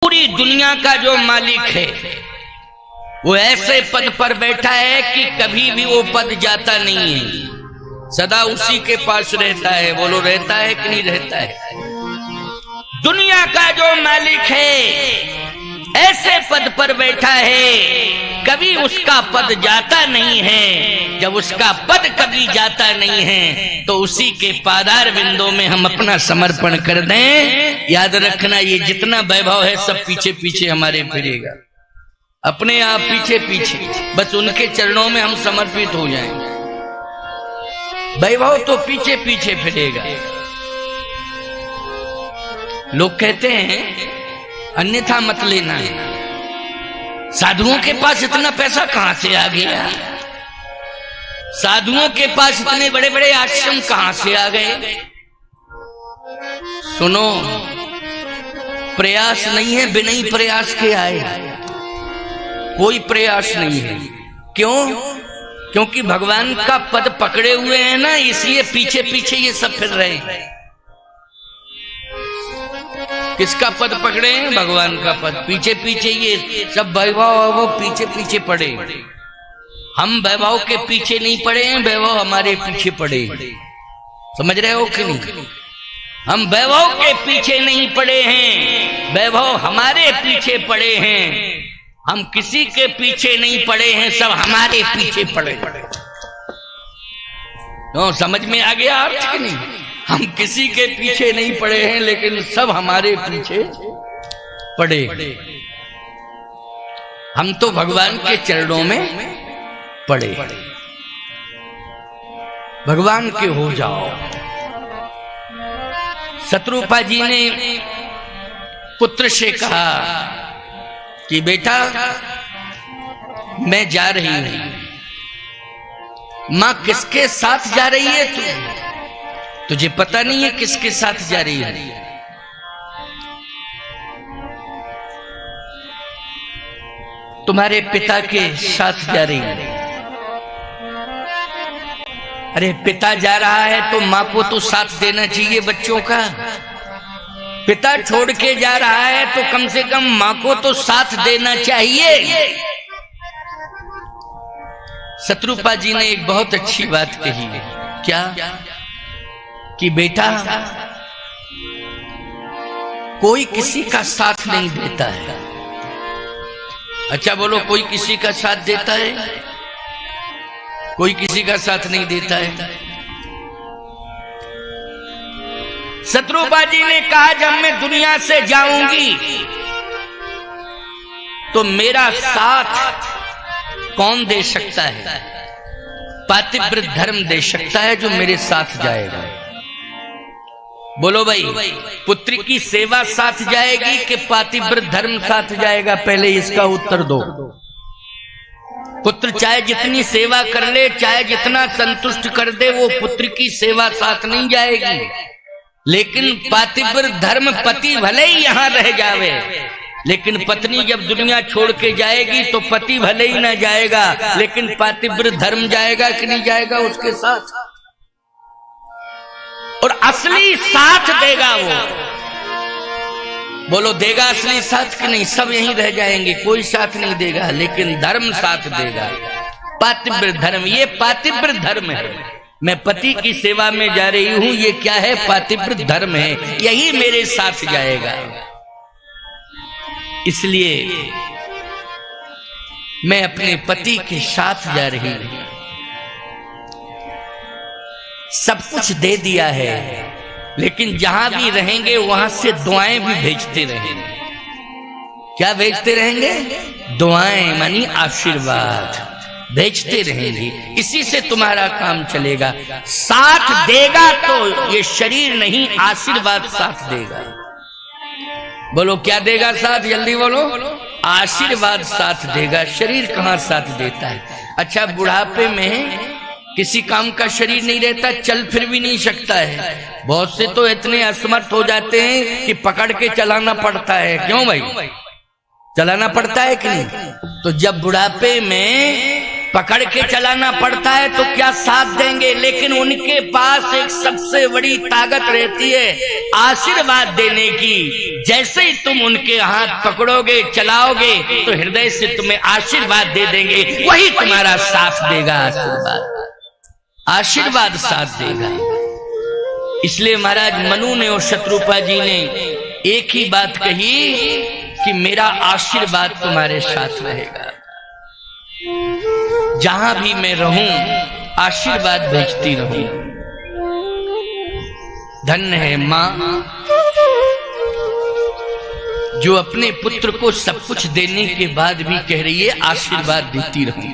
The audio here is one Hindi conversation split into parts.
पूरी दुनिया का जो मालिक है वो ऐसे पद पर बैठा है कि कभी भी वो पद जाता नहीं है, सदा उसी के पास रहता है। बोलो रहता है कि नहीं रहता है? दुनिया का जो मालिक है ऐसे पद पर बैठा है, कभी उसका पद जाता नहीं है। जब उसका पद कभी जाता नहीं है तो उसी के पादार बिंदों में हम अपना समर्पण कर दें। याद रखना, ये जितना वैभव है सब पीछे पीछे हमारे फिरेगा, अपने आप पीछे पीछे, बस उनके चरणों में हम समर्पित हो जाएं। वैभव तो पीछे पीछे फिरेगा। लोग कहते हैं अन्यथा मत लेना है, साधुओं के पास इतना पैसा कहां से आ गया, साधुओं के पास इतने बड़े बड़े आश्रम कहां से आ गए। सुनो, प्रयास नहीं है, बिना ही प्रयास के आए, कोई प्रयास नहीं है। क्यों? क्योंकि भगवान का पद पकड़े हुए हैं ना, इसलिए पीछे पीछे ये सब फिर रहे हैं। किसका पद पकड़े हैं? भगवान का पद। पीछे पीछे ये सब वैभव वो पीछे पीछे पड़े। हम वैभव के पीछे नहीं पड़े हैं, वैभव हमारे पीछे पड़े। समझ रहे हो कि नहीं? हम वैभव के पीछे नहीं पड़े हैं, वैभव हमारे पीछे पड़े हैं। हम किसी के पीछे नहीं पड़े हैं, सब हमारे पीछे पड़े। तो समझ में आ गया अर्थ कि नहीं? हम किसी के पीछे नहीं पड़े हैं, लेकिन सब हमारे पीछे पड़े। हम तो भगवान के चरणों में पड़े। भगवान के हो जाओ। शत्रुपा जी ने पुत्र से कहा कि बेटा मैं जा रही हूं। मां किसके साथ जा रही है तू? तुझे पता नहीं है किसके साथ जा रही है? तुम्हारे पिता के साथ जा रही है। अरे पिता जा रहा है तो मां को तो साथ देना चाहिए बच्चों का। पिता छोड़ के जा रहा है तो कम से कम मां को तो साथ देना चाहिए। शत्रुपा जी ने एक बहुत अच्छी बात कही है। क्या? कि बेटा कोई किसी का साथ नहीं देता है। अच्छा बोलो, कोई किसी का साथ देता है? कोई किसी का साथ नहीं देता है। शत्रुपा जी ने कहा जब मैं दुनिया से जाऊंगी तो मेरा साथ कौन दे सकता है? पातिव्रत धर्म दे सकता है जो मेरे साथ जाएगा। बोलो भाई, पुत्र की सेवा साथ जाएगी कि पातिव्रत धर्म साथ जाएगा? पहले इसका उत्तर दो। पुत्र चाहे जितनी सेवा कर ले, चाहे जितना संतुष्ट कर दे, वो पुत्र की सेवा साथ नहीं जाएगी। लेकिन पातिव्रत धर्म, पति भले ही यहां रह जावे, लेकिन पत्नी जब दुनिया छोड़ के जाएगी तो पति भले ही ना जाएगा, लेकिन पातिव्रत धर्म जाएगा कि नहीं जाएगा उसके साथ। और असली साथ देगा वो। बोलो देगा असली साथ कि नहीं? सब यहीं रह जाएंगे, कोई साथ नहीं देगा, लेकिन धर्म साथ देगा। पातिव्रत धर्म, ये पातिव्रत धर्म है। मैं पति की सेवा में जा रही हूं, ये क्या है? पातिव्रत धर्म है, यही मेरे साथ जाएगा। इसलिए मैं अपने पति के साथ जा रही हूं। सब कुछ दे दिया है, लेकिन जहां भी रहेंगे वहां से दुआएं भी भेजते रहेंगे। क्या भेजते रहेंगे? दुआएं मानी आशीर्वाद भेजते रहेंगे। इसी से तुम्हारा काम चलेगा। साथ देगा तो ये शरीर नहीं, आशीर्वाद साथ देगा। बोलो क्या देगा साथ? जल्दी बोलो। आशीर्वाद साथ देगा। शरीर कहां साथ देता है? अच्छा, बुढ़ापे में किसी काम का शरीर नहीं रहता, चल फिर भी नहीं सकता है। बहुत से तो इतने असमर्थ हो जाते हैं कि पकड़ के चलाना पड़ता है। क्यों भाई? चलाना पड़ता है कि नहीं? तो जब बुढ़ापे में पकड़ के चलाना पड़ता है तो क्या साथ देंगे, लेकिन उनके पास एक सबसे बड़ी ताकत रहती है आशीर्वाद देने की। जैसे ही तुम उनके हाथ पकड़ोगे, चलाओगे, तो हृदय से तुम्हें आशीर्वाद दे देंगे, वही तुम्हारा साथ देगा। आशीर्वाद साथ देगा। इसलिए महाराज मनु ने और शत्रुपा जी ने एक ही बात कही कि मेरा आशीर्वाद तुम्हारे साथ रहेगा, जहां भी मैं रहूं आशीर्वाद भेजती रहूं। धन्य है मां जो अपने पुत्र को सब कुछ देने के बाद भी कह रही है आशीर्वाद देती रहूं।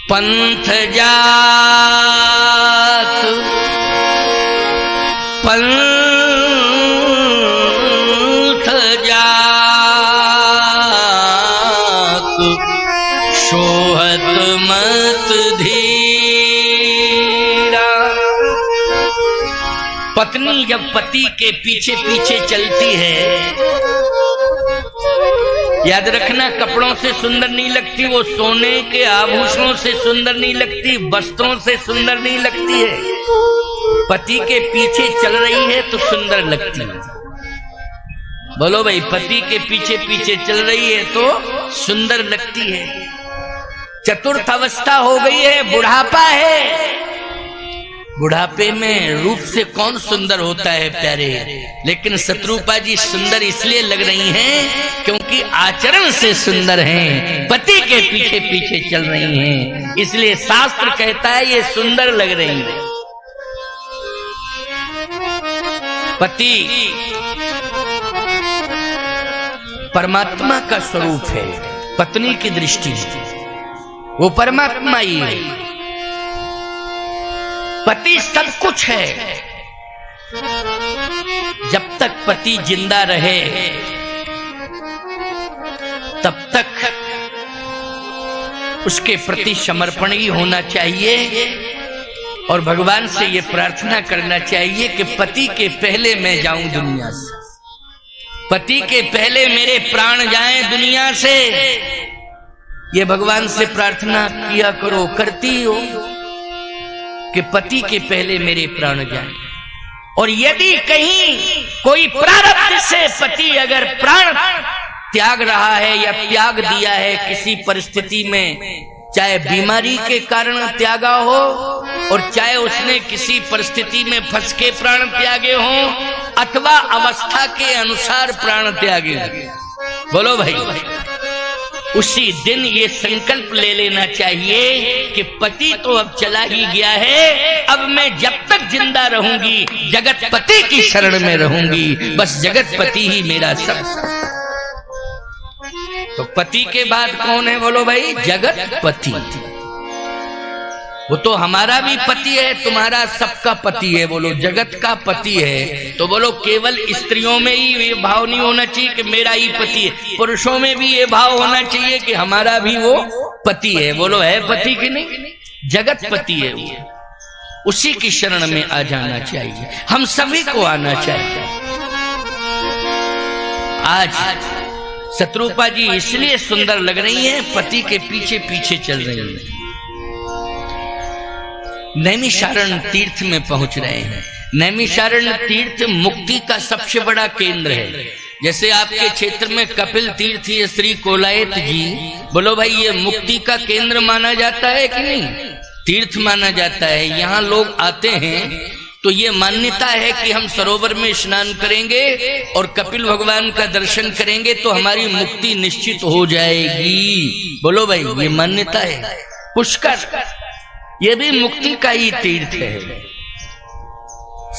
पंथ जात पंथ जात सोहत मत धीरा। पत्नी जब पति के पीछे पीछे चलती है, याद रखना, कपड़ों से सुंदर नहीं लगती, वो सोने के आभूषणों से सुंदर नहीं लगती, वस्त्रों से सुंदर नहीं लगती है। पति के पीछे चल रही है तो सुंदर लगती है। बोलो भाई, पति के पीछे पीछे चल रही है तो सुंदर लगती है। चतुर्थ अवस्था हो गई है, बुढ़ापा है। बुढ़ापे में रूप से कौन सुंदर होता है प्यारे, लेकिन शत्रुपा जी सुंदर इसलिए लग रही हैं क्योंकि आचरण से सुंदर हैं, पति के पीछे पीछे चल रही हैं, इसलिए शास्त्र कहता है ये सुंदर लग रही है। पति परमात्मा का स्वरूप है, पत्नी की दृष्टि से वो परमात्मा ही है। पति सब कुछ है। जब तक पति जिंदा रहे तब तक उसके प्रति समर्पण ही होना चाहिए और भगवान से ये प्रार्थना करना चाहिए कि पति के पहले मैं जाऊं दुनिया से, पति के पहले मेरे प्राण जाएं दुनिया से। ये भगवान से प्रार्थना किया करो, करती हो कि पति के पहले मेरे प्राण जाएं। और यदि कहीं कोई प्रारब्ध से पति अगर प्राण त्याग रहा है या त्याग दिया है किसी परिस्थिति में, चाहे बीमारी के कारण त्यागा हो और चाहे उसने किसी परिस्थिति में फंस के प्राण त्यागे हो अथवा अवस्था के अनुसार प्राण त्यागे हो, बोलो भाई, उसी दिन ये संकल्प ले लेना चाहिए कि पति तो अब चला ही गया है, अब मैं जब तक जिंदा रहूंगी जगत पति की शरण में रहूंगी, बस जगत पति ही मेरा सब। तो पति के बाद कौन है, बोलो भाई, जगत पति। वो तो हमारा भी पति है, तुम्हारा सबका पति है, बोलो जगत का पति है। तो बोलो केवल स्त्रियों में ही ये भाव नहीं होना चाहिए कि मेरा ही पति है, पुरुषों में भी ये भाव होना चाहिए कि हमारा भी वो पति है। बोलो है पति कि नहीं, जगत पति है वो, उसी की शरण में आ जाना चाहिए, हम सभी को आना चाहिए। आज शत्रुपा जी इसलिए सुंदर लग रही हैं, पति के पीछे पीछे चल रही हैं। नैमिषारण्य तीर्थ में पहुंच रहे हैं। नैमिषारण्य तीर्थ मुक्ति का सबसे बड़ा केंद्र है। जैसे आपके क्षेत्र में कपिल तीर्थ ये श्री कोलायत जी, बोलो भाई, ये मुक्ति का केंद्र माना जाता है कि नहीं, तीर्थ माना जाता है। यहाँ लोग आते हैं तो ये मान्यता है कि हम सरोवर में स्नान करेंगे और कपिल भगवान का दर्शन करेंगे तो हमारी मुक्ति निश्चित हो जाएगी। बोलो भाई, ये मान्यता है। पुष्कर ये भी मुक्ति का ही तीर्थ है।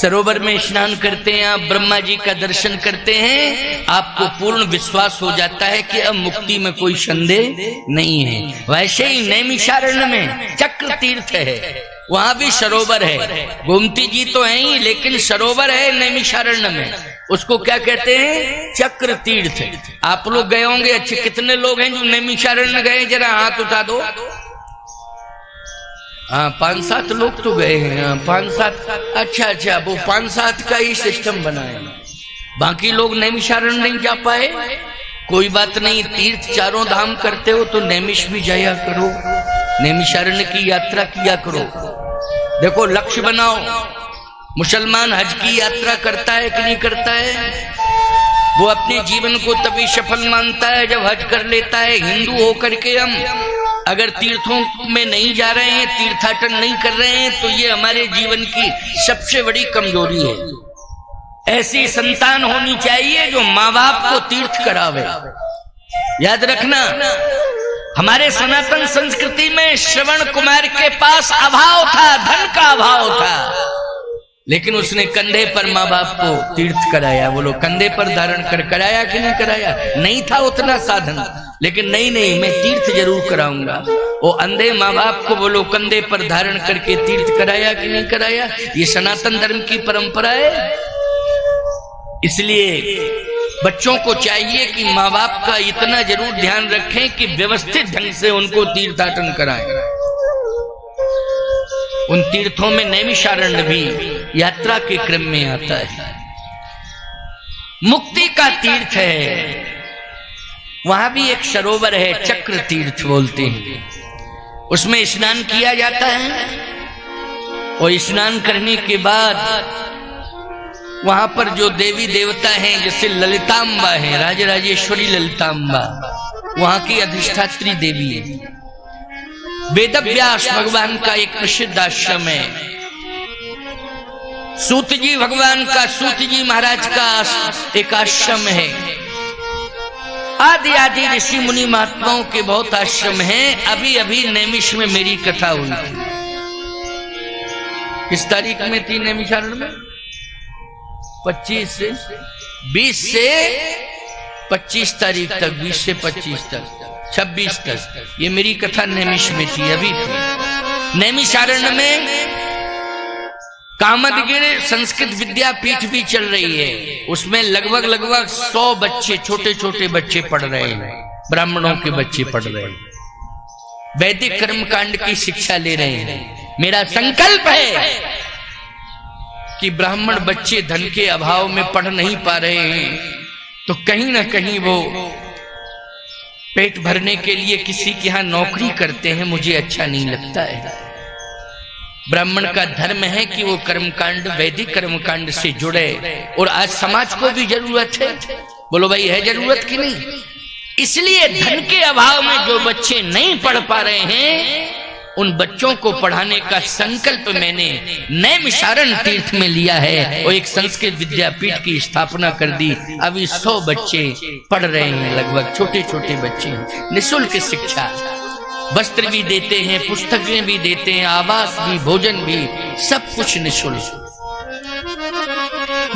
सरोवर में स्नान करते हैं आप, ब्रह्मा जी का दर्शन करते हैं, आपको पूर्ण विश्वास हो जाता है कि अब मुक्ति में कोई संदेह नहीं है। वैसे ही नैमिषारण्य में चक्र तीर्थ है, वहां भी सरोवर है। गोमती जी तो है ही, लेकिन सरोवर है नैमिषारण्य में, उसको क्या कहते हैं, चक्र तीर्थ। आप लोग गए होंगे, अच्छे कितने लोग हैं जो नैमिषारण्य गए, जरा हाथ उठा दो। हाँ, 5-7 लोग तो गए हैं। 5-7, अच्छा, वो 5-7 का ही सिस्टम बना है। बाकी लोग नैमिषारण्य नहीं जा पाए, कोई बात नहीं, तीर्थ चारों धाम करते हो तो नैमिष भी जाया करो, नैमिषारण्य की यात्रा किया करो। देखो लक्ष्य बनाओ, मुसलमान हज की यात्रा करता है कि नहीं करता है? वो अपने जीवन को तभी सफल मानता है जब हज कर लेता है। हिंदू होकर के हम अगर तीर्थों में नहीं जा रहे हैं, तीर्थाटन नहीं कर रहे हैं, तो ये हमारे जीवन की सबसे बड़ी कमजोरी है। ऐसी संतान होनी चाहिए जो माँ बाप को तीर्थ करावे। याद रखना, हमारे सनातन संस्कृति में श्रवण कुमार के पास अभाव था, धन का अभाव था, लेकिन उसने कंधे पर माँ बाप को तीर्थ कराया। बोलो कंधे पर धारण कर कराया कि नहीं कराया? नहीं था उतना साधन, लेकिन नहीं मैं तीर्थ जरूर कराऊंगा। वो अंधे माँ बाप को बोलो कंधे पर धारण करके तीर्थ कराया कि नहीं कराया? ये सनातन धर्म की परंपरा है। इसलिए बच्चों को चाहिए कि माँ बाप का इतना जरूर ध्यान रखें कि व्यवस्थित ढंग से उनको तीर्थाटन कराएं। उन तीर्थों में नैमिषारण्य भी यात्रा के क्रम में आता है। मुक्ति का तीर्थ है, वहां भी एक सरोवर है, चक्र तीर्थ बोलते हैं। उसमें स्नान किया जाता है और स्नान करने के बाद वहां पर जो देवी देवता हैं, जैसे ललितांबा है, राजराजेश्वरी ललितांबा वहां की अधिष्ठात्री देवी है। वेदव्यास भगवान का एक प्रसिद्ध आश्रम है। सूत जी भगवान का, सूत जी महाराज का एक आश्रम है। आदि आदि ऋषि मुनि महात्माओं के बहुत आश्रम हैं। अभी अभी नैमिष में मेरी कथा हुई थी। किस तारीख में थी नैमिषारण्य में? 20 से 25 तारीख तक, 20 से 25 तक, 26 तक ये मेरी कथा नैमिष में थी, अभी थी। नैमिषारण्य में कामदगिरि संस्कृत विद्यापीठ भी चल रही है। उसमें लगभग 100 बच्चे, छोटे छोटे बच्चे पढ़ रहे हैं, ब्राह्मणों के बच्चे पढ़ रहे हैं, वैदिक कर्मकांड की शिक्षा ले रहे हैं। मेरा संकल्प है कि ब्राह्मण बच्चे धन के अभाव में पढ़ नहीं पा रहे हैं, तो कहीं ना कहीं वो पेट भरने के लिए किसी के यहाँ नौकरी करते हैं। मुझे अच्छा नहीं लगता है। ब्राह्मण का धर्म है कि वो कर्मकांड, वैदिक कर्मकांड से जुड़े। और आज समाज को भी जरूरत है। बोलो भाई, है जरूरत कि नहीं? इसलिए धन के अभाव में जो बच्चे नहीं पढ़ पा रहे हैं, उन बच्चों को पढ़ाने का संकल्प मैंने नैमिषारण्य तीर्थ में लिया है और एक संस्कृत विद्यापीठ की स्थापना कर दी। अभी 100 बच्चे पढ़ रहे हैं, लगभग छोटे छोटे बच्चे। निःशुल्क शिक्षा, वस्त्र भी देते हैं, पुस्तकें भी देते हैं, आवास भी, भोजन भी, सब कुछ निःशुल्क।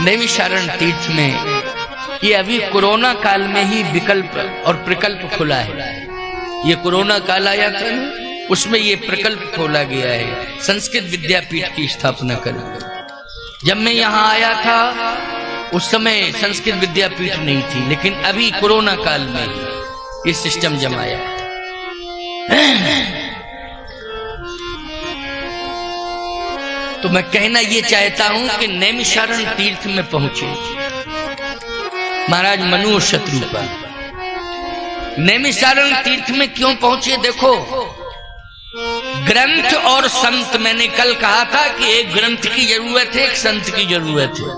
नैमिषारण्य तीर्थ में ये अभी कोरोना काल में ही विकल्प और प्रकल्प खुला है। ये कोरोना काल आया था, उसमें ये प्रकल्प खोला गया है संस्कृत विद्यापीठ की स्थापना कर। जब मैं यहाँ आया था उस समय संस्कृत विद्यापीठ नहीं थी, लेकिन अभी कोरोना काल में ये सिस्टम जमाया। तो मैं कहना ये चाहता हूं कि नैमिषारण्य तीर्थ में पहुंचे महाराज मनु शत्रुपा। नैमिषारण्य तीर्थ में क्यों पहुंचे? देखो, ग्रंथ और संत, मैंने कल कहा था कि एक ग्रंथ की जरूरत है, एक संत की जरूरत है।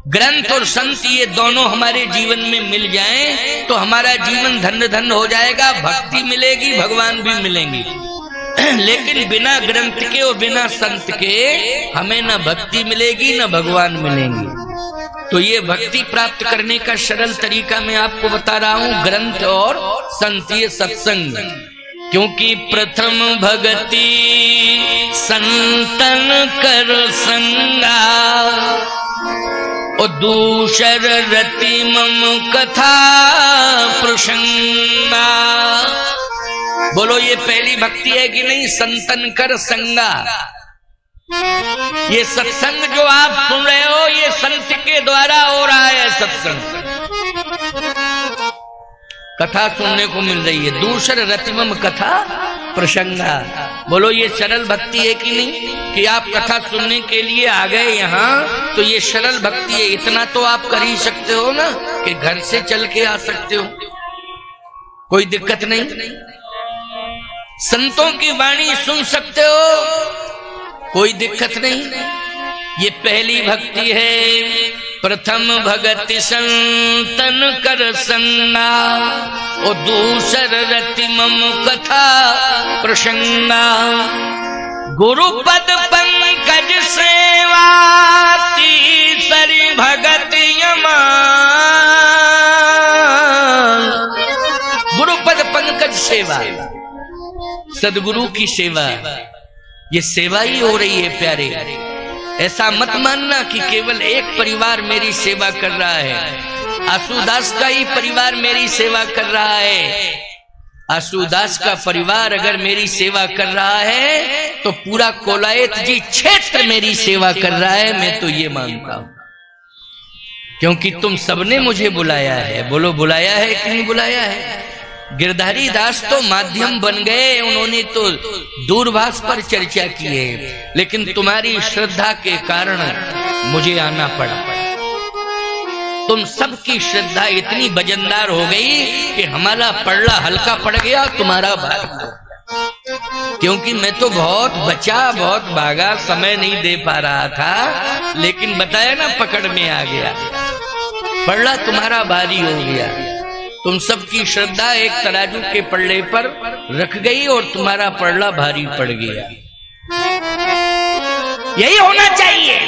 ग्रंथ और संत ये दोनों हमारे जीवन में मिल जाएं तो हमारा जीवन धन्य धन्य हो जाएगा, भक्ति मिलेगी, भगवान भी मिलेंगे। लेकिन बिना ग्रंथ के और बिना संत के हमें न भक्ति मिलेगी न भगवान मिलेंगे। तो ये भक्ति प्राप्त करने का सरल तरीका मैं आपको बता रहा हूं, ग्रंथ और संत, ये सत्संग। क्योंकि प्रथम भगति संतन कर संगा और दूसर रति मम कथा प्रसंगा। बोलो, ये पहली भक्ति है कि नहीं? संतन कर संगा। ये सत्संग जो आप सुन रहे हो, ये संत के द्वारा हो रहा है सत्संग, कथा सुनने को मिल रही है। दूसर रतिमम कथा प्रसंगा। बोलो, ये सरल भक्ति है कि नहीं? कि आप कथा सुनने के लिए आ गए यहाँ तो ये सरल भक्ति है। इतना तो आप कर ही सकते हो ना कि घर से चल के आ सकते हो, कोई दिक्कत नहीं। संतों की वाणी सुन सकते हो, कोई दिक्कत नहीं। ये पहली भक्ति है। प्रथम भगति संतन कर संगा, और दूसर रति मम कथा प्रसंगा। गुरुपद पंकज सेवा, तीसरी भगति यमा। गुरुपद पंकज सेवा, सदगुरु की सेवा, ये सेवा ही हो रही है प्यारे। ऐसा मत मानना कि केवल एक परिवार मेरी सेवा कर रहा है, आशुदास का ही परिवार मेरी सेवा कर रहा है। आशुदास का परिवार अगर मेरी सेवा कर रहा है तो पूरा कोलायत जी क्षेत्र मेरी सेवा कर रहा है, मैं तो ये मानता हूं। क्योंकि तुम सबने मुझे बुलाया है। बोलो बुलाया है कि नहीं बुलाया है? गिरधारी दास तो माध्यम बन गए, उन्होंने तो दूरभाष पर चर्चा की है, लेकिन तुम्हारी श्रद्धा के कारण मुझे आना पड़ा। तुम सबकी श्रद्धा इतनी वजनदार हो गई कि हमारा पड़ला हल्का पड़ गया, तुम्हारा भार। क्योंकि मैं तो बहुत बचा, बहुत भागा, समय नहीं दे पा रहा था, लेकिन बताया ना पकड़ में आ गया, पड़ला तुम्हारा भारी हो गया। तुम सबकी श्रद्धा एक तराजू के पल्ले पर रख गई और तुम्हारा पड़ला भारी पड़ गया। यही होना चाहिए।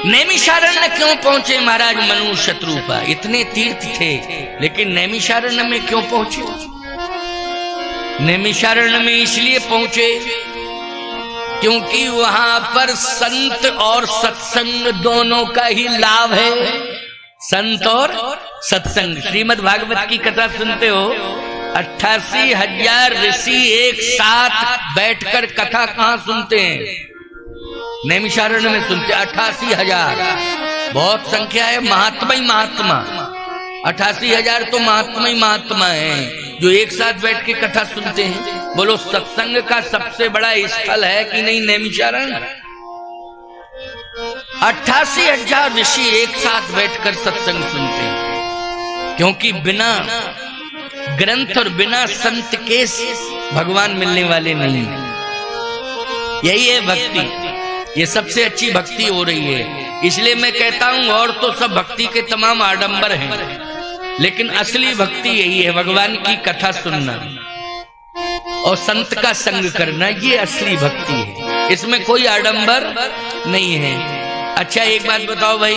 नैमिषारण्य क्यों पहुंचे महाराज मनु शत्रुपा? इतने तीर्थ थे, लेकिन नैमिषारण्य में क्यों पहुंचे? नैमिषारण्य में इसलिए पहुंचे क्योंकि वहां पर संत और सत्संग दोनों का ही लाभ है। संत और सत्संग। श्रीमद् भागवत की कथा सुनते हो, 88,000 ऋषि एक साथ बैठकर कथा कहां सुनते हैं? नैमिषारण्य में सुनते। 88,000 बहुत संख्या है, महात्मा ही महात्मा। 88,000 तो महात्मा ही महात्मा है जो एक साथ बैठ के कथा सुनते हैं। बोलो सत्संग का सबसे बड़ा स्थल है कि नहीं नैमिषारण्य? 88,000 ऋषि एक साथ बैठकर सत्संग सुनते हैं, क्योंकि बिना ग्रंथ और बिना संत के भगवान मिलने वाले नहीं। यही है भक्ति, ये सबसे अच्छी भक्ति हो रही है। इसलिए मैं कहता हूं और तो सब भक्ति के तमाम आडंबर हैं, लेकिन असली भक्ति यही है, भगवान की कथा सुनना और संत का संग करना, ये असली भक्ति है। इसमें कोई आडंबर नहीं है। अच्छा एक बात बताओ भाई,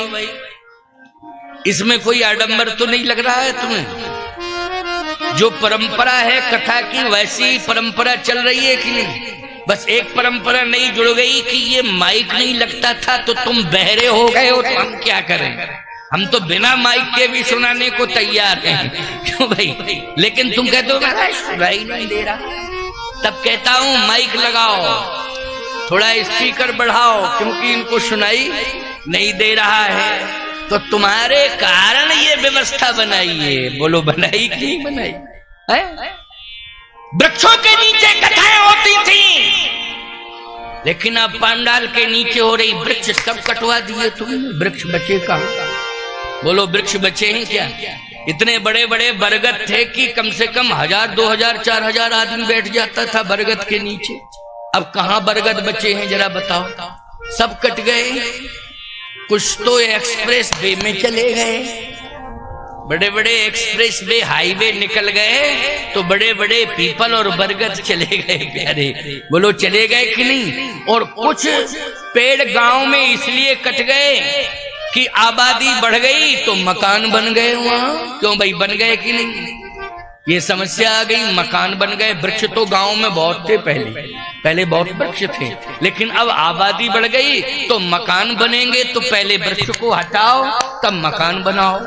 इसमें कोई आडंबर तो नहीं लग रहा है तुम्हें? जो परंपरा है कथा की वैसी परंपरा चल रही है कि नहीं? बस एक परंपरा नहीं जुड़ गई कि ये माइक नहीं लगता था तो तुम बहरे हो गए हो, तो हम क्या करें? हम तो बिना माइक के भी सुनाने को तैयार हैं। क्यों भाई? लेकिन तुम कहते हो महाराज सुनाई नहीं दे रहा, तब कहता हूं माइक लगाओ, थोड़ा स्पीकर बढ़ाओ, क्योंकि इनको सुनाई नहीं दे रहा है। तो तुम्हारे कारण ये व्यवस्था बनाई है। बोलो बनाई कि नहीं बनाई है? वृक्षों के नीचे कथाएं होती थी, लेकिन अब पंडाल के नीचे हो रही। वृक्ष सब कटवा दिए तुमने, वृक्ष बचे कहां? बोलो वृक्ष बचे हैं क्या? इतने बड़े बड़े बरगद थे कि कम से कम 1000, 2000, 4000 आदमी बैठ जाता था बरगद के नीचे। अब कहां बरगद बचे हैं जरा बताओ? सब कट गए। कुछ तो एक्सप्रेस वे में चले गए, बड़े बड़े एक्सप्रेस वे हाईवे निकल गए, तो बड़े बड़े पीपल और बरगद चले गए प्यारे। बोलो चले गए कि नहीं? और कुछ पेड़ गांव में इसलिए कट गए कि आबादी बढ़ गई तो मकान बन गए वहां। क्यों भाई बन गए कि नहीं? ये समस्या आ गई, मकान बन गए। वृक्ष तो गांव में बहुत थे पहले बहुत वृक्ष थे, लेकिन अब आबादी बढ़ गई तो मकान बनेंगे, तो पहले वृक्ष को हटाओ तब मकान बनाओ।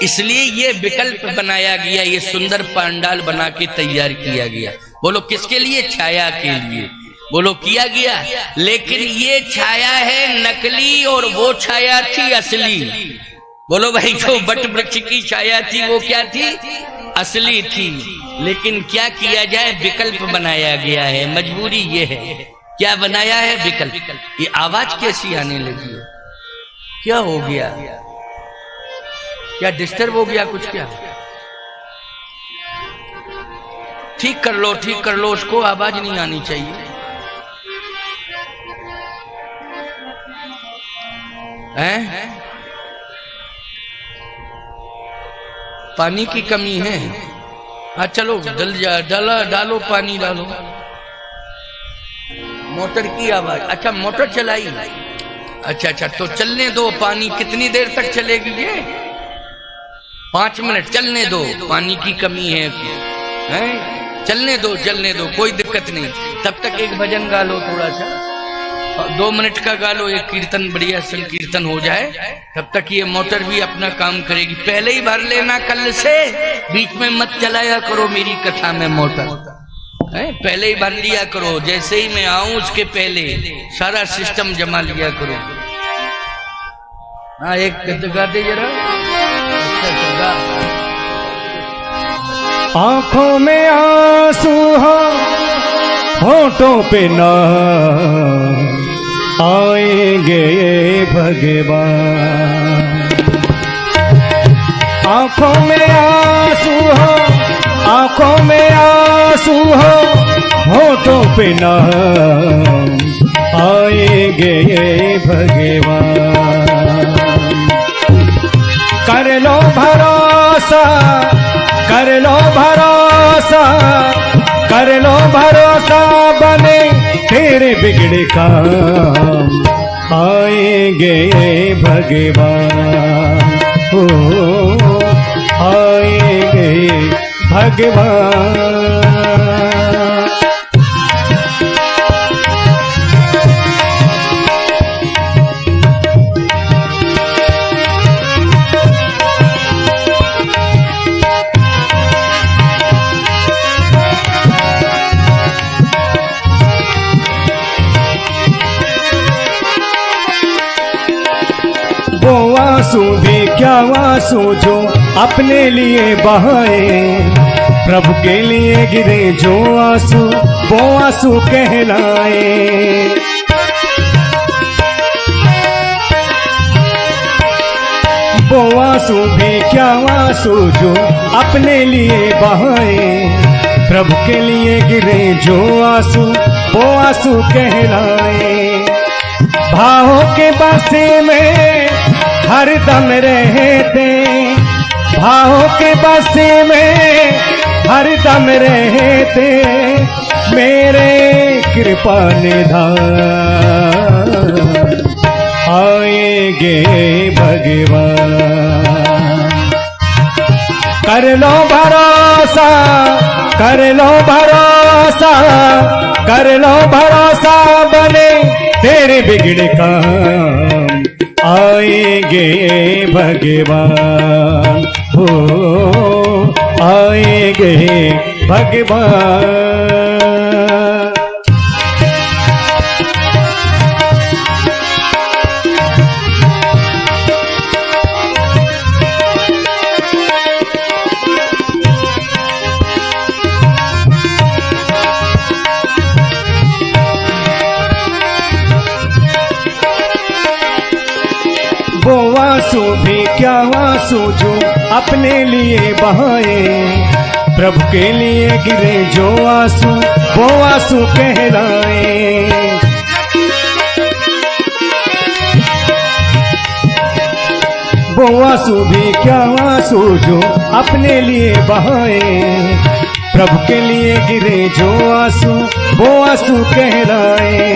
इसलिए ये विकल्प बनाया गया, ये सुंदर पंडाल बना के तैयार किया गया। बोलो किसके लिए? छाया के लिए। बोलो किया गया, लेकिन ये छाया है नकली और वो छाया थी असली। बोलो भाई जो बट वृक्ष की छाया थी वो क्या थी? असली थी। लेकिन क्या किया जाए, विकल्प बनाया गया है, मजबूरी ये है। क्या बनाया है? विकल्प। ये आवाज कैसी आने लगी है? क्या हो गया? क्या डिस्टर्ब हो गया कुछ? क्या ठीक कर लो, ठीक कर लो उसको, आवाज नहीं आनी चाहिए। हैं? पानी की कमी है? हाँ चलो जल्दी डालो पानी डालो। मोटर की आवाज? अच्छा मोटर चलाई। अच्छा तो चलने दो पानी। कितनी देर तक चलेगी ये? 5 मिनट चलने दो, पानी की कमी है? चलने दो कोई दिक्कत नहीं। तब तक एक भजन गा लो थोड़ा सा, 2 मिनट का गा लो, एक कीर्तन बढ़िया संकीर्तन हो जाए, तब तक ये मोटर भी अपना काम करेगी। पहले ही भर लेना कल से, बीच में मत चलाया करो मेरी कथा में मोटर। पहले ही भर लिया करो, जैसे ही मैं आऊं उसके पहले सारा सिस्टम जमा लिया करो। हाँ एक गाते जरा। अच्छा आंखों में आंसू हो, होठों पे ना आएंगे भगवान। आंखों में आंसू हो, आंखों में आंसू हो, होठों पे ना आएंगे भगवान। कर लो भरोसा, कर लो भरोसा, कर लो भरोसा, बने तेरे बिगड़े काम आएंगे भगवान। हो आएंगे भगवान। वो आंसू भी क्या आंसू जो अपने लिए बहाए, प्रभु के लिए गिरे जो आंसू वो आंसू कहलाए। वो आंसू भी क्या आंसू जो अपने लिए बहाए, प्रभु के लिए गिरे जो आंसू वो आंसू कहलाए। भावों के बसे में हर दम रहते, भावों के बसे में हर दम रहते, मेरे कृपा निधान आएंगे भगवान। कर लो भरोसा, कर लो भरोसा, कर लो भरोसा, बने तेरे बिगड़े काम आएंगे भगवान। हो आएंगे भगवान। वो आंसू भी क्या आंसू जो अपने लिए बहाए, प्रभु के लिए गिरे जो आंसू वो आंसू कहलाए। वो आंसू भी क्या आंसू जो अपने लिए बहाए, प्रभु के लिए गिरे जो आंसू वो आंसू कहलाए।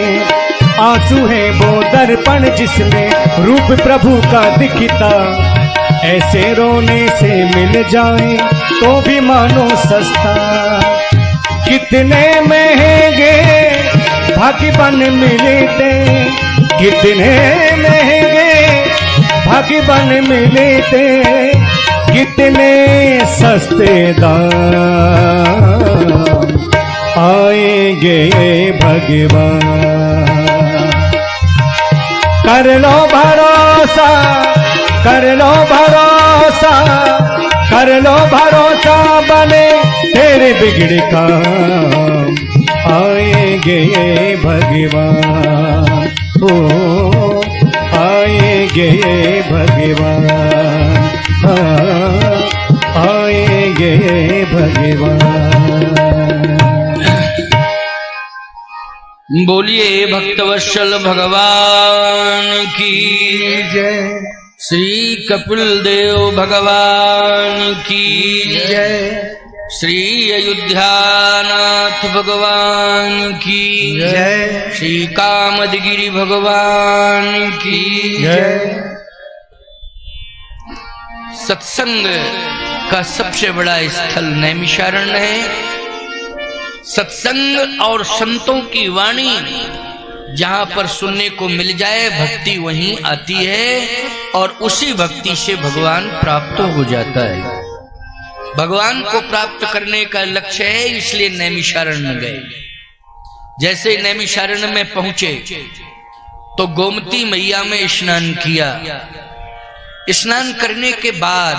आंसू है वो दर्पण जिसमें रूप प्रभु का दिखता, ऐसे रोने से मिल जाए तो भी मानो सस्ता। कितने महंगे भाग्यवान मिलते, कितने महंगे भाग्यवान मिलते, कितने सस्ते दाम आएंगे भगवान। कर लो भरोसा, कर लो भरोसा, कर लो भरोसा, बने तेरे बिगड़े काम आएंगे आएंगे ये भगवान, ओ आएंगे ये भगवान, आएंगे ये भगवान। बोलिए भक्तवत्सल भगवान की जय, श्री कपिल देव भगवान की जय, श्री अयोध्यानाथ भगवान की जय, श्री कामदगिरि भगवान की जय। सत्संग का सबसे बड़ा स्थल नैमिषारण्य है। सत्संग और संतों की वाणी जहां पर सुनने को मिल जाए, भक्ति वहीं आती है और उसी भक्ति से भगवान प्राप्त हो जाता है। भगवान को प्राप्त करने का लक्ष्य है, इसलिए नैमिषारण्य गए। जैसे नैमिषारण्य में पहुंचे तो गोमती मैया में स्नान किया। स्नान करने के बाद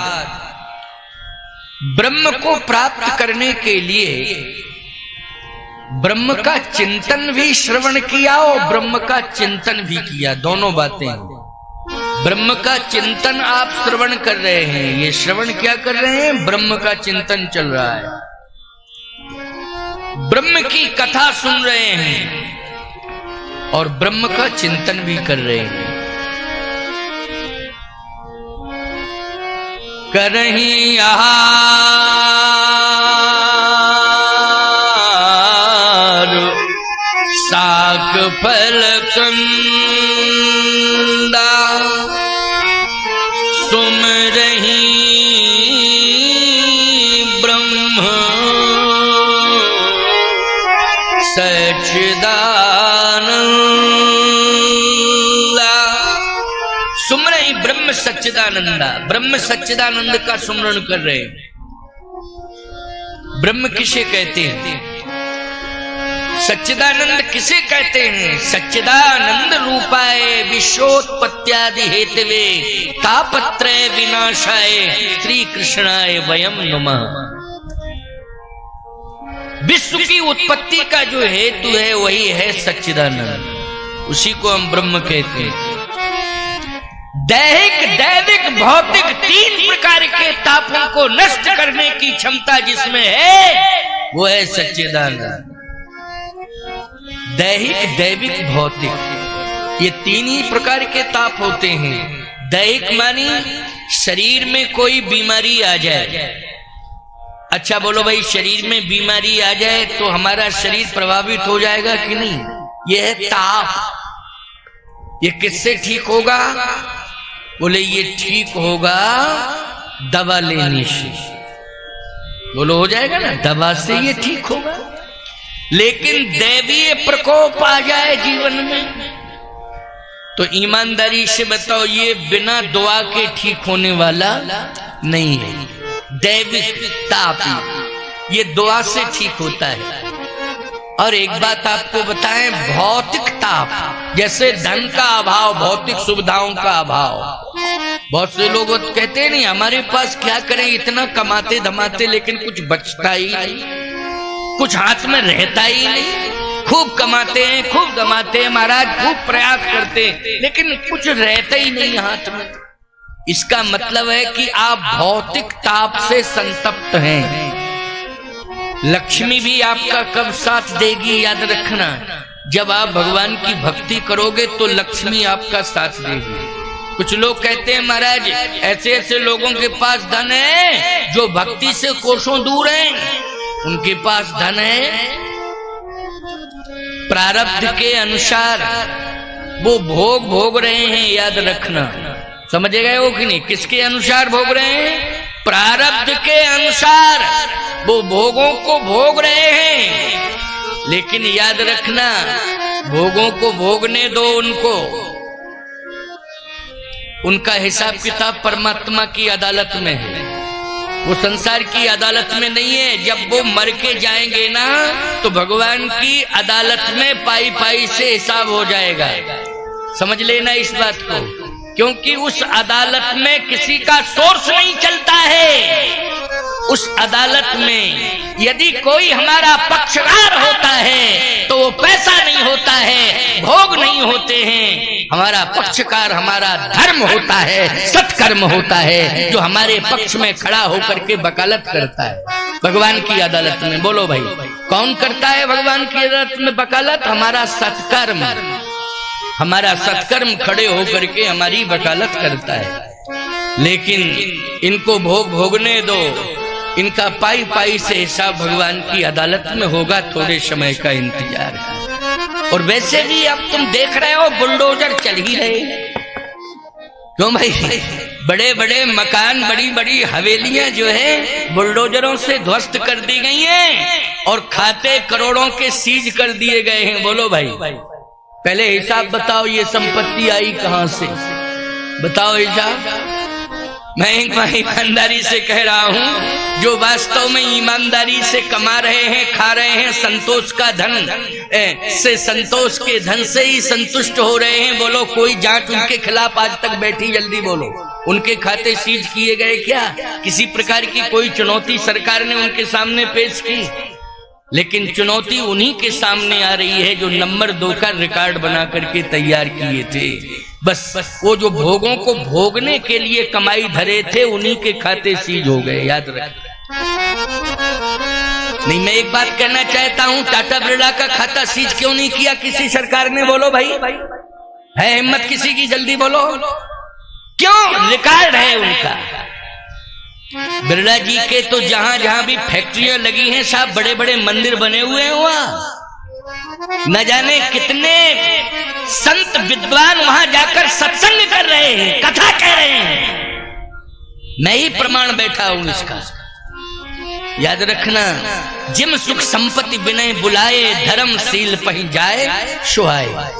ब्रह्म को प्राप्त करने के लिए ब्रह्म का चिंतन भी श्रवण किया और ब्रह्म का चिंतन भी किया, दोनों बातें। ब्रह्म का चिंतन आप श्रवण कर रहे हैं, ये श्रवण क्या कर रहे हैं? ब्रह्म का चिंतन चल रहा है, ब्रह्म की कथा सुन रहे हैं और ब्रह्म का चिंतन भी कर रहे हैं। करहीं साक फल कंदा सुमरहीं ब्रह्म सच्चिदानंदा। सुमरहीं ब्रह्म सच्चिदानंदा, ब्रह्म सच्चिदानंद का सुमरण कर रहे हैं। ब्रह्म किसे कहते हैं? सच्चिदानंद किसे कहते हैं? सच्चिदानंद रूपाय विश्वोत्पत्त्यादि हेतवे तापत्रय विनाशाय श्री कृष्णाय वयम नमः। विश्व की उत्पत्ति का जो हेतु है वही है सच्चिदानंद, उसी को हम ब्रह्म कहते हैं। दैहिक, दैविक, भौतिक तीन प्रकार के तापों को नष्ट करने की क्षमता जिसमें है वो है सच्चिदानंद। दैहिक, दैविक, भौतिक, ये तीन ही प्रकार के ताप होते हैं। दैहिक मानी शरीर में कोई बीमारी आ जाए। अच्छा बोलो भाई, शरीर में बीमारी आ जाए तो हमारा शरीर प्रभावित हो जाएगा कि नहीं? यह है ताप। ये किससे ठीक होगा? बोले ये ठीक होगा दवा लेने से। बोलो हो जाएगा ना, दवा से ये ठीक होगा। लेकिन दैवीय प्रकोप आ जाए जीवन में तो ईमानदारी से बताओ, ये बिना दुआ के ठीक होने वाला नहीं है। दैविक ताप ये दुआ से ठीक होता है। और एक बात आपको बताएं, भौतिक ताप जैसे धन का अभाव, भौतिक सुविधाओं का अभाव। बहुत से लोग कहते हैं नहीं हमारे पास क्या करें, इतना कमाते धमाते लेकिन कुछ बचता ही नहीं, कुछ हाथ में रहता ही नहीं। खूब कमाते हैं, खूब कमाते हैं महाराज, खूब प्रयास करते हैं लेकिन कुछ रहता ही नहीं हाथ में। इसका मतलब है कि आप भौतिक ताप से संतप्त हैं। लक्ष्मी भी आपका कब साथ देगी याद रखना, जब आप भगवान की भक्ति करोगे तो लक्ष्मी आपका साथ देगी। कुछ लोग कहते हैं महाराज ऐसे ऐसे लोगों के पास धन है जो भक्ति से कोसों दूर हैं, उनके पास धन है, प्रारब्ध के अनुसार वो भोग भोग रहे हैं, याद रखना। समझ गए हो कि नहीं? किसके अनुसार भोग रहे हैं? प्रारब्ध के अनुसार वो भोगों को भोग रहे हैं। लेकिन याद रखना, भोगों को भोगने दो उनको, उनका हिसाब किताब परमात्मा की अदालत में है, वो संसार की अदालत में नहीं है। जब वो मर के जाएंगे ना तो भगवान की अदालत में पाई पाई से हिसाब हो जाएगा। समझ लेना इस बात को, क्योंकि उस अदालत में किसी का सोर्स नहीं चलता है। उस अदालत में यदि कोई हमारा पक्षकार होता है तो वो पैसा नहीं होता है, भोग नहीं होते हैं। हमारा पक्षकार हमारा धर्म होता है, सत्कर्म होता है, जो हमारे पक्ष में खड़ा होकर के वकालत करता है भगवान की अदालत में। बोलो भाई, कौन करता है भगवान की अदालत में वकालत? हमारा सत्कर्म, हमारा सत्कर्म खड़े होकर के हमारी वकालत करता है। लेकिन इनको भोग भोगने दो, इनका पाई पाई से हिसाब भगवान की अदालत में होगा, थोड़े समय का इंतजार है। और वैसे भी अब तुम देख रहे हो बुलडोजर चल ही रहे, क्यों भाई? बड़े बड़े मकान, बड़ी बड़ी हवेलियां जो है बुलडोजरों से ध्वस्त कर दी गई हैं और खाते करोड़ों के सीज कर दिए गए हैं। बोलो भाई, पहले हिसाब बताओ, ये संपत्ति आई कहां से? बताओ हिसाब। मैं ईमानदारी से कह रहा हूं, जो वास्तव में ईमानदारी से कमा रहे हैं, खा रहे हैं, संतोष का धन से, संतोष के धन से ही संतुष्ट हो रहे हैं। बोलो, कोई जांच उनके खिलाफ आज तक बैठी? जल्दी बोलो, उनके खाते सीज किए गए क्या? किसी प्रकार की कोई चुनौती सरकार ने उनके सामने पेश की? लेकिन चुनौती उन्हीं के सामने आ रही है जो नंबर 2 का रिकॉर्ड बना करके तैयार किए थे। बस वो जो भोगों को भोगने के लिए कमाई धरे थे, उन्हीं के खाते सीज हो गए, याद रख। नहीं, मैं एक बात कहना चाहता हूं, टाटा बिरला का खाता सीज क्यों नहीं किया किसी सरकार ने? बोलो भाई, है हिम्मत किसी की? जल्दी बोलो, क्यों? रिकॉर्ड है उनका। बिरला जी के तो जहां जहां भी फैक्ट्रियां लगी हैं, साहब बड़े बड़े मंदिर बने हुए हैं वहां। न जाने कितने संत विद्वान वहां जाकर सत्संग कर रहे हैं, कथा कह रहे हैं। मैं ही प्रमाण बैठा हूं इसका। याद रखना, जिम सुख संपत्ति विनय बुलाए, धर्मशील पही जाए सुहाए।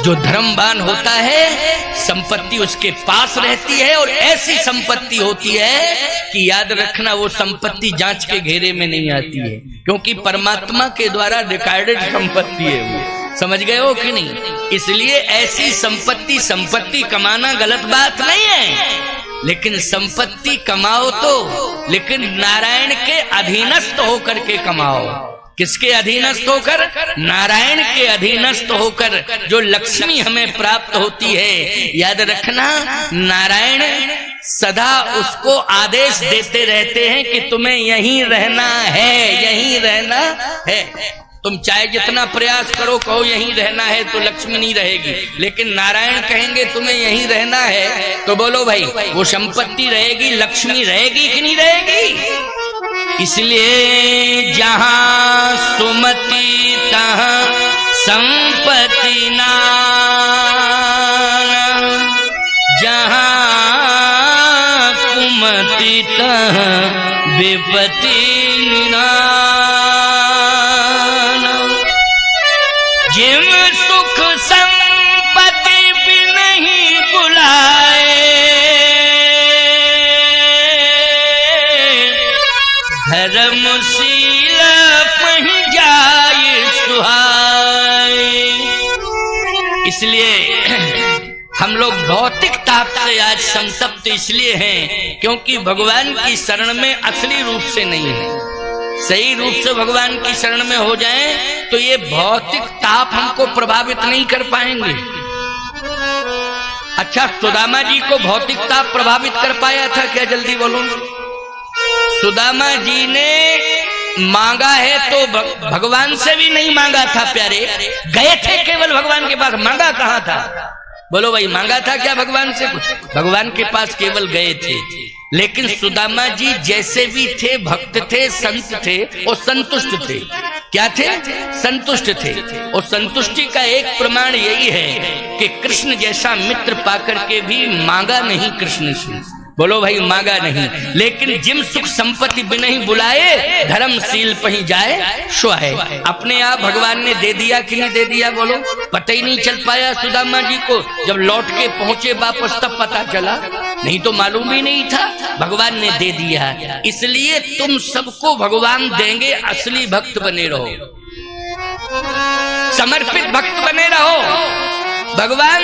जो धर्मवान होता है, संपत्ति उसके पास रहती है, और ऐसी संपत्ति होती है कि याद रखना वो संपत्ति जांच के घेरे में नहीं आती है, क्योंकि परमात्मा के द्वारा रिकॉर्डेड संपत्ति है वो। समझ गए हो कि नहीं? इसलिए ऐसी संपत्ति कमाना गलत बात नहीं है, लेकिन संपत्ति कमाओ तो, लेकिन नारायण के अधीनस्थ होकर के कमाओ। किसके अधीनस्थ होकर? नारायण के अधीनस्थ होकर। जो लक्ष्मी हमें प्राप्त होती है, याद रखना, नारायण सदा उसको आदेश देते रहते हैं कि तुम्हें यहीं रहना है, यहीं रहना है। तुम चाहे जितना प्रयास करो, कहो यहीं रहना है, तो लक्ष्मी नहीं रहेगी। लेकिन नारायण कहेंगे तुम्हें यहीं रहना है, तो बोलो भाई, वो संपत्ति रहेगी, लक्ष्मी रहेगी कि नहीं रहेगी? इसलिए जहां सुमति तहां संपत्ति नाम, जहां कुमति तहां विपत्ति निदान। जिम सुख संपत्ति भी नहीं बुलाए, धर्मशील पही जाए सुहाए। इसलिए हम लोग भौतिक ताप से आज संतप्त इसलिए हैं क्योंकि भगवान की शरण में असली रूप से नहीं है। सही रूप से भगवान की शरण में हो जाएं तो ये भौतिक ताप हमको प्रभावित नहीं कर पाएंगे। अच्छा, सुदामा जी को भौतिक ताप प्रभावित कर पाया था क्या? जल्दी बोलो। सुदामा जी ने मांगा है तो भगवान से भी नहीं मांगा था प्यारे, गए थे केवल भगवान के पास, मांगा कहां था? बोलो भाई, मांगा था क्या भगवान से कुछ? भगवान के पास केवल गए थे। लेकिन सुदामा जी जैसे भी थे, भक्त थे, संत थे और संतुष्ट थे। क्या थे? संतुष्ट थे। और संतुष्टि का एक प्रमाण यही है कि कृष्ण जैसा मित्र पाकर के भी मांगा नहीं कृष्ण से। बोलो भाई, मांगा नहीं। लेकिन जिम सुख संपत्ति भी नहीं बुलाए, धर्मशील पही जाए सुहाए। अपने आप भगवान ने दे दिया कि नहीं दे दिया? बोलो, पता ही नहीं चल पाया सुदामा जी को। जब लौट के पहुंचे वापस तब पता चला, नहीं तो मालूम ही नहीं था। भगवान ने दे दिया। इसलिए तुम सबको भगवान देंगे, असली भक्त बने रहो, समर्पित भक्त बने रहो। भगवान